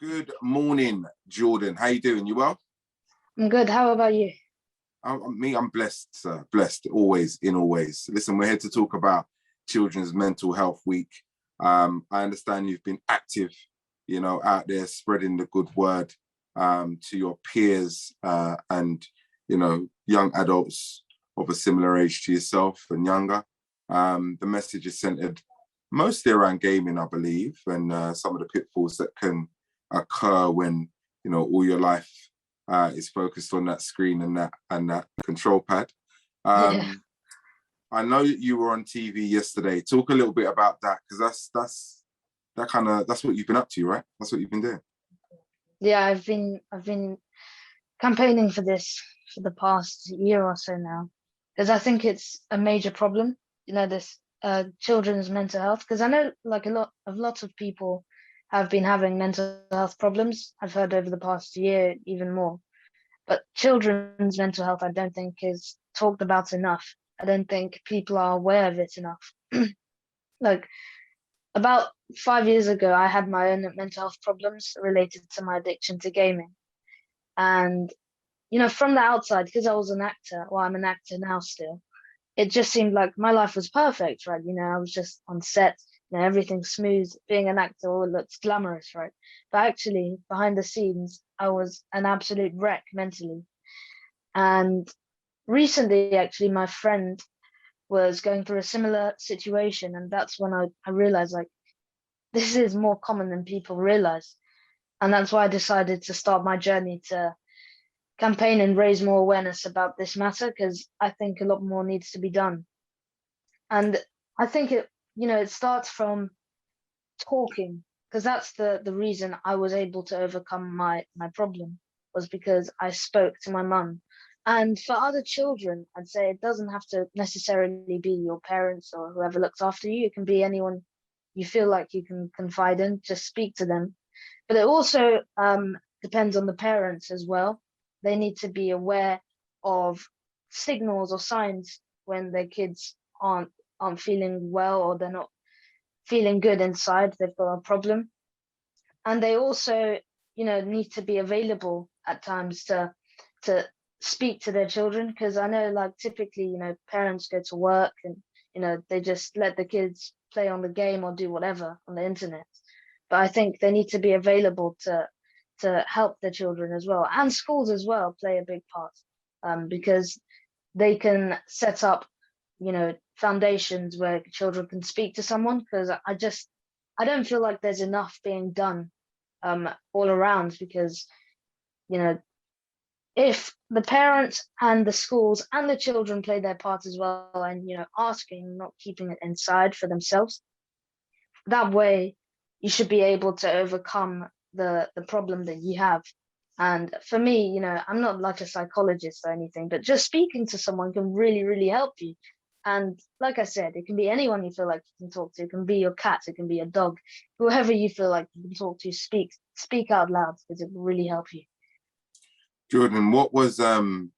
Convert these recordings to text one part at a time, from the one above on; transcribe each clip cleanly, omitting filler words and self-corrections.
Good morning, Jordan. How you doing? You well? I'm good. How about you? I'm blessed, sir. Blessed, always, in always. Listen, we're here to talk about Children's Mental Health Week. I understand you've been active, out there spreading the good word to your peers and, young adults of a similar age to yourself and younger. The message is centered mostly around gaming, I believe, and some of the pitfalls that can occur when, all your life is focused on that screen and that control pad. Yeah. I know you were on TV yesterday. Talk a little bit about that, because that's what you've been up to, right? That's what you've been doing. Yeah, I've been campaigning for this for the past year or so now, because I think it's a major problem. This children's mental health, because I know like lots of people have been having mental health problems. I've heard over the past year even more. But children's mental health, I don't think is talked about enough. I don't think people are aware of it enough. Like about 5 years ago, I had my own mental health problems related to my addiction to gaming. And, from the outside, because I was an actor, well, I'm an actor now still, it just seemed like my life was perfect, right? I was just on set, everything's smooth. Being an actor all looks glamorous, right? But actually, behind the scenes, I was an absolute wreck mentally. And recently, actually, my friend was going through a similar situation, and that's when I realized, like, this is more common than people realize. And that's why I decided to start my journey to campaign and raise more awareness about this matter, because I think a lot more needs to be done. And I think it starts from talking, because that's the reason I was able to overcome my problem, was because I spoke to my mum. And for other children, I'd say it doesn't have to necessarily be your parents or whoever looks after you. It can be anyone you feel like you can confide in. Just speak to them. But it also depends on the parents as well. They need to be aware of signals or signs when their kids aren't feeling well, or they're not feeling good inside, they've got a problem. And they also, need to be available at times to speak to their children, because I know, like, typically, parents go to work and, they just let the kids play on the game or do whatever on the internet. But I think they need to be available to help their children as well. And schools as well play a big part, because they can set up, foundations where children can speak to someone, because I don't feel like there's enough being done all around, because, if the parents and the schools and the children play their part as well, and, asking, not keeping it inside for themselves, that way you should be able to overcome the problem that you have. And for me, I'm not like a psychologist or anything, but just speaking to someone can really, really help you. And like I said, it can be anyone you feel like you can talk to. It can be your cat, it can be a dog, whoever you feel like you can talk to. Speak out loud, because it will really help you. Jordan, what are some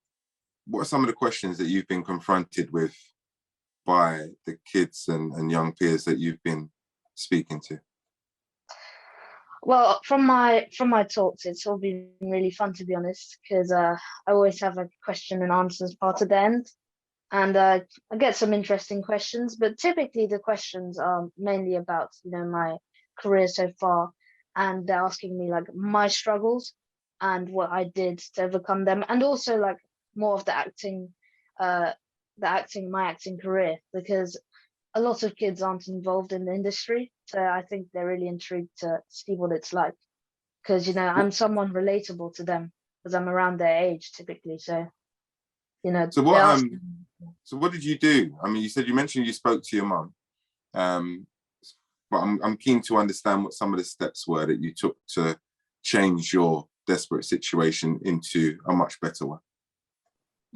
of the questions that you've been confronted with by the kids and young peers that you've been speaking to? Well, from my talks, it's all been really fun, to be honest, because I always have a question and answers part at the end. And I get some interesting questions, but typically the questions are mainly about, my career so far, and they're asking me like my struggles and what I did to overcome them, and also like more of my acting career, because a lot of kids aren't involved in the industry, so I think they're really intrigued to see what it's like, because I'm someone relatable to them, because I'm around their age typically, so. So what did you do? I mean, you mentioned you spoke to your mum, but I'm keen to understand what some of the steps were that you took to change your desperate situation into a much better one.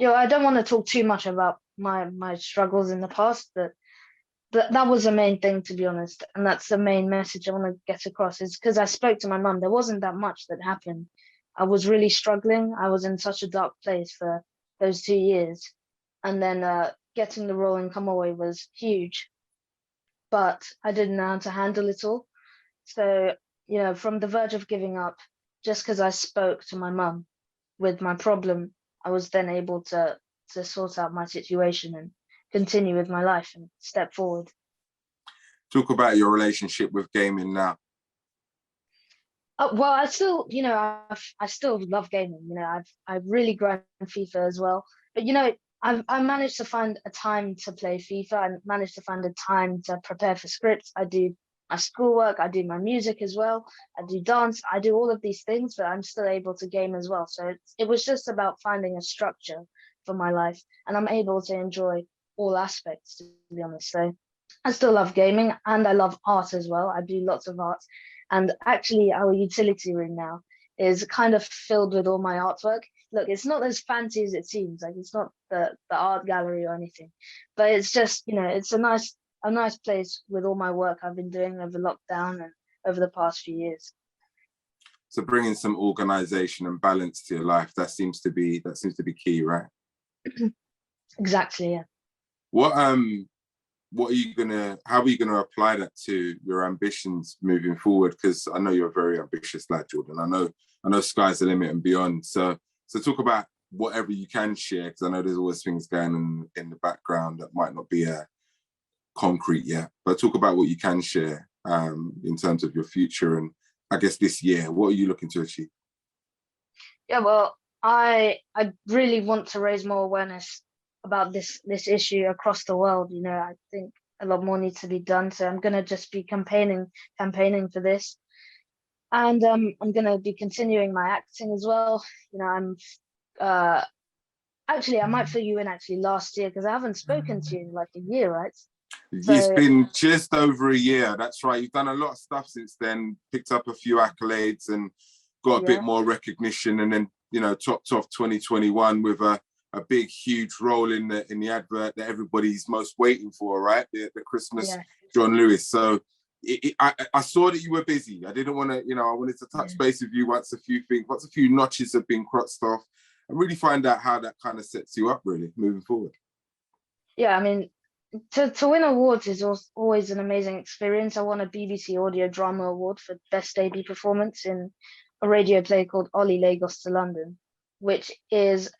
I don't want to talk too much about my struggles in the past, but that was the main thing, to be honest, and that's the main message I want to get across, is because I spoke to my mum. There wasn't that much that happened. I was really struggling. I was in such a dark place for those 2 years, and then getting the role in Come Away was huge, but I didn't know how to handle it all. So from the verge of giving up, just because I spoke to my mum with my problem, I was then able to sort out my situation and continue with my life and step forward. Talk about your relationship with gaming now. Well, I still, I still love gaming. I've really grown FIFA as well. But I managed to find a time to play FIFA. I managed to find a time to prepare for scripts. I do my schoolwork. I do my music as well. I do dance. I do all of these things, but I'm still able to game as well. So it was just about finding a structure for my life, and I'm able to enjoy all aspects, to be honest. So I still love gaming, and I love art as well. I do lots of art. And actually, our utility room now is kind of filled with all my artwork. Look, it's not as fancy as it seems. Like, it's not the art gallery or anything, but it's just, it's a nice place with all my work I've been doing over lockdown and over the past few years. So bringing some organization and balance to your life, that seems to be key, right? Exactly, yeah. How are you gonna apply that to your ambitions moving forward? Because I know you're a very ambitious lad, Jordan. I know sky's the limit and beyond. So talk about whatever you can share, because I know there's always things going on in the background that might not be concrete yet. But talk about what you can share in terms of your future, and I guess this year, what are you looking to achieve? Yeah, well, I really want to raise more awareness about this issue across the world. I think a lot more needs to be done. So I'm gonna just be campaigning for this, and I'm gonna be continuing my acting as well. I'm actually I might fill you in last year, because I haven't spoken to you in like a year, right? It's been just over a year. That's right. You've done a lot of stuff since then. Picked up a few accolades and got a bit more recognition, and then topped off 2021 with a big, huge role in the advert that everybody's most waiting for, right? The Christmas John Lewis. So I saw that you were busy. I didn't want to, I wanted to touch base with you once a few notches have been crossed off, and really find out how that kind of sets you up, really, moving forward. Yeah, I mean, to win awards is always an amazing experience. I won a BBC Audio Drama Award for Best Debut Performance in a radio play called Ollie Lagos to London, which is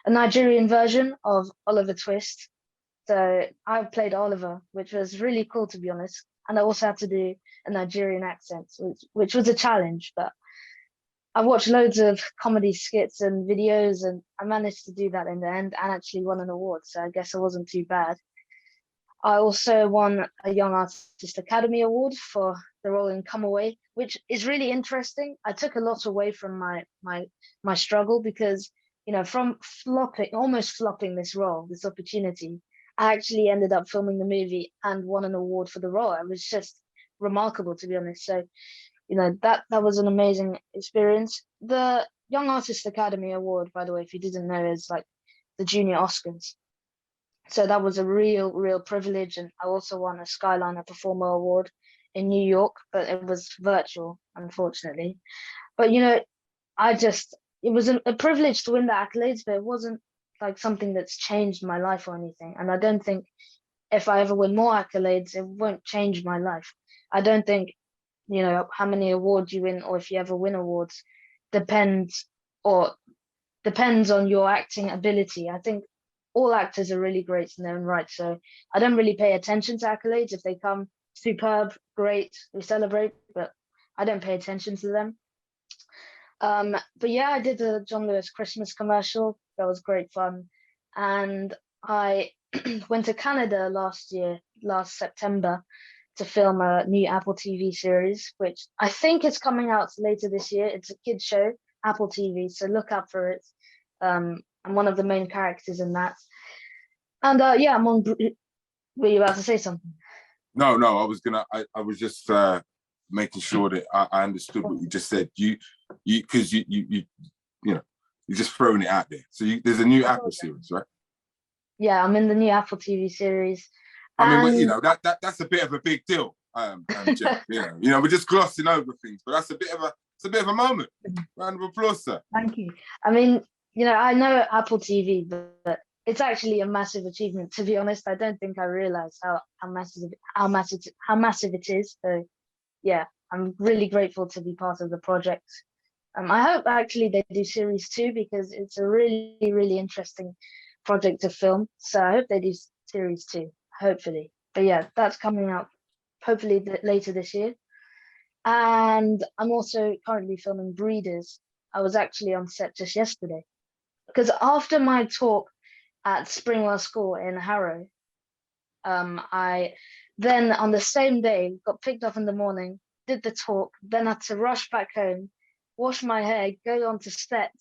a Nigerian version of Oliver Twist. So I played Oliver, which was really cool, to be honest. And I also had to do a Nigerian accent, which was a challenge. But I watched loads of comedy skits and videos, and I managed to do that in the end, and actually won an award. So I guess it wasn't too bad. I also won a Young Artist Academy Award for the role in Come Away, which is really interesting. I took a lot away from my struggle, because from almost flopping this role, this opportunity, I actually ended up filming the movie and won an award for the role. It was just remarkable, to be honest. So that was an amazing experience. The Young Artist Academy Award, by the way, if you didn't know, is like the junior Oscars. So that was a real privilege. And I also won a Skyliner Performer Award in New York, but it was virtual, unfortunately. But it was a privilege to win the accolades, but it wasn't like something that's changed my life or anything. And I don't think if I ever win more accolades, it won't change my life. I don't think how many awards you win, or if you ever win awards, depends on your acting ability. I think all actors are really great in their own right. So I don't really pay attention to accolades. If they come, superb, great, we celebrate, but I don't pay attention to them. But yeah, I did the John Lewis Christmas commercial. That was great fun. And I went to Canada last September, to film a new Apple TV series, which I think is coming out later this year. It's a kids show, Apple TV, so look out for it. I'm one of the main characters in that. And I'm on. Were you about to say something? No, I was just making sure that I understood what you just said. Because you you're just throwing it out there. So there's a new Apple series, right? Yeah, I'm in the new Apple TV series. I mean, that's a bit of a big deal. Jeff, we're just glossing over things, but that's a bit of a moment. Round of applause, sir. Thank you. I mean, I know Apple TV, but it's actually a massive achievement. To be honest, I don't think I realized how massive it is. So yeah, I'm really grateful to be part of the project. I hope actually they do series 2 because it's a really, really interesting project to film. So I hope they do series 2, hopefully. But yeah, that's coming out hopefully later this year. And I'm also currently filming Breeders. I was actually on set just yesterday because after my talk at Springwell School in Harrow, I then on the same day got picked up in the morning, did the talk, then had to rush back home, wash my hair, go on to set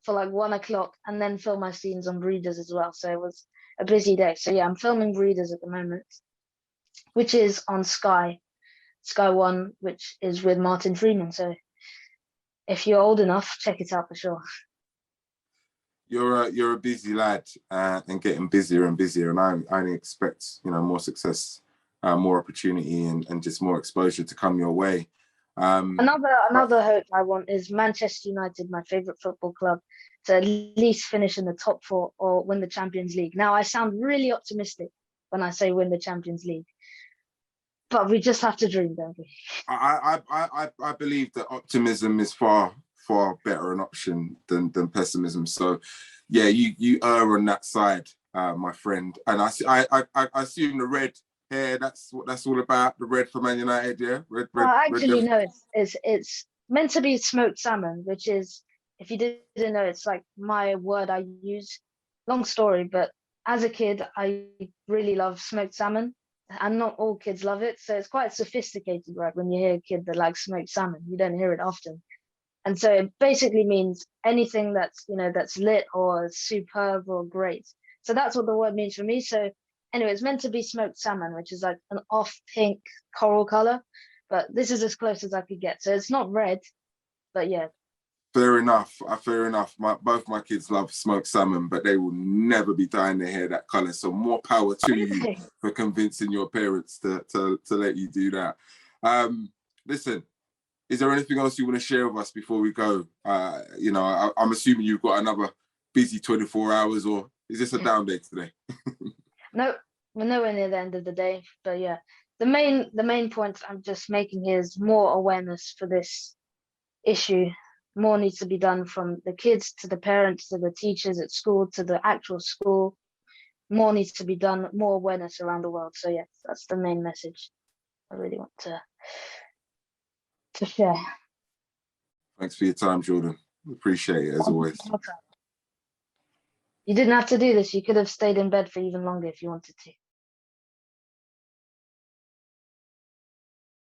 for like 1 o'clock, and then film my scenes on Breeders as well. So it was a busy day. So yeah, I'm filming Breeders at the moment, which is on Sky One, which is with Martin Freeman. So if you're old enough, check it out for sure. You're a busy lad, and getting busier and busier, and I only expect, you know, more success, more opportunity, and just more exposure to come your way. Another hope I want is Manchester United, my favorite football club, to at least finish in the top 4 or win the Champions League. Now, I sound really optimistic when I say win the Champions League, but we just have to dream, don't we? I believe that optimism is far better an option than pessimism. So yeah, you err on that side, my friend. And I assume the red hair, that's what that's all about, the red for Man United. Yeah, red. Actually, no, it's meant to be smoked salmon, which is, if you didn't know, it's like my word I use. Long story, but as a kid I really love smoked salmon, and not all kids love it, so it's quite sophisticated, right? When you hear a kid that likes smoked salmon, you don't hear it often. And so it basically means anything that's, you know, that's lit or superb or great. So that's what the word means for me. So anyway, it's meant to be smoked salmon, which is like an off pink coral color, but this is as close as I could get. So it's not red, but yeah. Fair enough. Fair enough. Both my kids love smoked salmon, but they will never be dyeing their hair that color. So more power to you for convincing your parents to let you do that. Listen, is there anything else you want to share with us before we go? You know, I'm assuming you've got another busy 24 hours, or is this a down day today? No, we're nowhere near the end of the day, but yeah, the main point I'm just making here is more awareness for this issue. More needs to be done from the kids to the parents to the teachers at school to the actual school. More needs to be done, more awareness around the world. So yes, that's the main message I really want to share. Thanks for your time, Jordan. Appreciate it as always. You didn't have to do this. You could have stayed in bed for even longer if you wanted to.